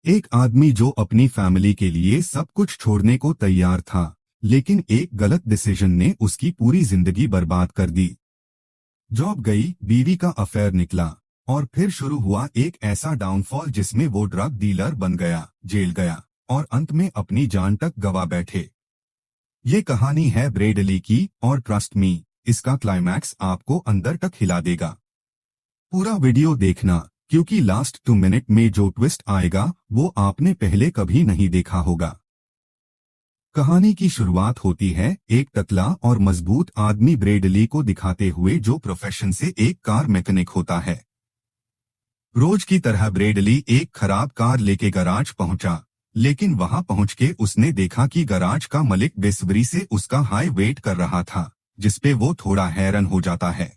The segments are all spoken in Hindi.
एक आदमी जो अपनी फैमिली के लिए सब कुछ छोड़ने को तैयार था, लेकिन एक गलत डिसीजन ने उसकी पूरी जिंदगी बर्बाद कर दी। जॉब गई, बीवी का अफेयर निकला और फिर शुरू हुआ एक ऐसा डाउनफॉल जिसमें वो ड्रग डीलर बन गया, जेल गया और अंत में अपनी जान तक गवा बैठे। ये कहानी है ब्रेडली की और ट्रस्ट मी, इसका क्लाइमैक्स आपको अंदर तक हिला देगा। पूरा वीडियो देखना, क्योंकि लास्ट 2 मिनट में जो ट्विस्ट आएगा वो आपने पहले कभी नहीं देखा होगा। कहानी की शुरुआत होती है एक टकला और मजबूत आदमी ब्रेडली को दिखाते हुए जो प्रोफेशन से एक कार मैकेनिक होता है। रोज की तरह ब्रेडली एक खराब कार लेके गराज पहुंचा, लेकिन वहां पहुंच के उसने देखा कि गराज का मालिक बेसब्री से उसका हाई वेट कर रहा था, जिसपे वो थोड़ा हैरान हो जाता है।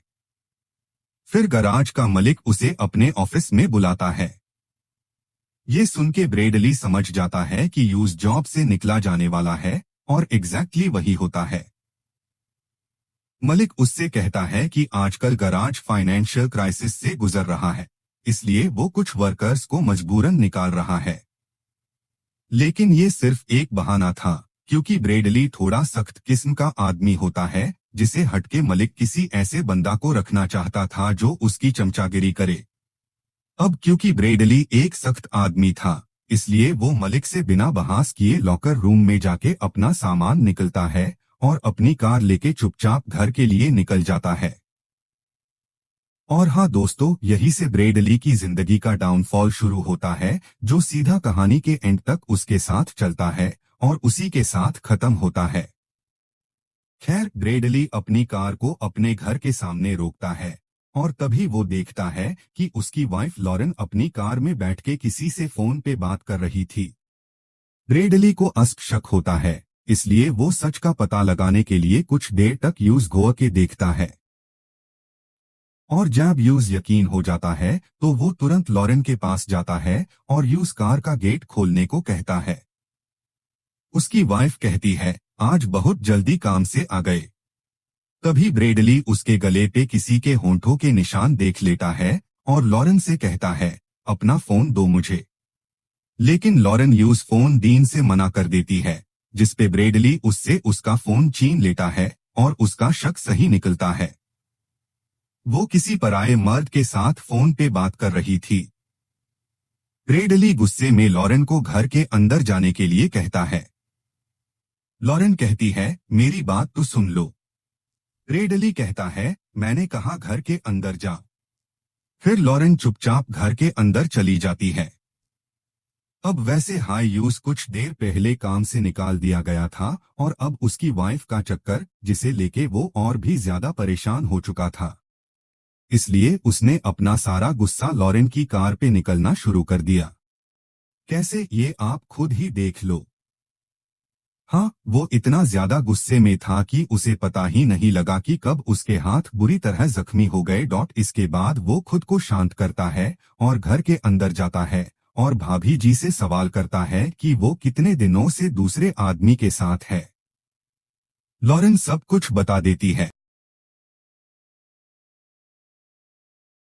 फिर गराज का मालिक उसे अपने ऑफिस में बुलाता है। ये सुन के ब्रेडली समझ जाता है कि यूज जॉब से निकला जाने वाला है, और एग्जैक्टली वही होता है। मालिक उससे कहता है कि आजकल गराज फाइनेंशियल क्राइसिस से गुजर रहा है, इसलिए वो कुछ वर्कर्स को मजबूरन निकाल रहा है। लेकिन ये सिर्फ एक बहाना था, क्योंकि ब्रेडली थोड़ा सख्त किस्म का आदमी होता है, जिसे हटके मालिक किसी ऐसे बंदा को रखना चाहता था जो उसकी चमचागिरी करे। अब क्योंकि ब्रेडली एक सख्त आदमी था, इसलिए वो मालिक से बिना बहस किए लॉकर रूम में जाके अपना सामान निकलता है और अपनी कार लेके चुपचाप घर के लिए निकल जाता है। और हाँ दोस्तों, यही से ब्रेडली की जिंदगी का डाउनफॉल शुरू होता है, जो सीधा कहानी के एंड तक उसके साथ चलता है और उसी के साथ खत्म होता है। खैर, ब्रेडली अपनी कार को अपने घर के सामने रोकता है और तभी वो देखता है कि उसकी वाइफ लॉरेन अपनी कार में बैठ के किसी से फोन पे बात कर रही थी। ब्रेडली को अस्प शक होता है, इसलिए वो सच का पता लगाने के लिए कुछ देर तक यूज गो के देखता है। और जब यूज यकीन हो जाता है तो वो तुरंत लॉरेन के पास जाता है और यूज कार का गेट खोलने को कहता है। उसकी वाइफ कहती है, आज बहुत जल्दी काम से आ गए। तभी ब्रेडली उसके गले पे किसी के होंठों के निशान देख लेता है और लॉरेन से कहता है, अपना फोन दो मुझे। लेकिन लॉरेन यूज फोन दीन से मना कर देती है, जिसपे ब्रेडली उससे उसका फोन छीन लेता है और उसका शक सही निकलता है। वो किसी पराये मर्द के साथ फोन पे बात कर रही थी। ब्रेडली गुस्से में लॉरेन को घर के अंदर जाने के लिए कहता है। लॉरेन कहती है, मेरी बात तो सुन लो। ब्रेडली कहता है, मैंने कहा घर के अंदर जा। फिर लॉरेन चुपचाप घर के अंदर चली जाती है। अब वैसे हाई यूज कुछ देर पहले काम से निकाल दिया गया था और अब उसकी वाइफ का चक्कर, जिसे लेके वो और भी ज्यादा परेशान हो चुका था। इसलिए उसने अपना सारा गुस्सा लॉरेन की कार पे निकलना शुरू कर दिया। कैसे, ये आप खुद ही देख लो। हाँ, वो इतना ज्यादा गुस्से में था कि उसे पता ही नहीं लगा कि कब उसके हाथ बुरी तरह जख्मी हो गए। इसके बाद वो खुद को शांत करता है और घर के अंदर जाता है और भाभी जी से सवाल करता है कि वो कितने दिनों से दूसरे आदमी के साथ है। लॉरेन सब कुछ बता देती है।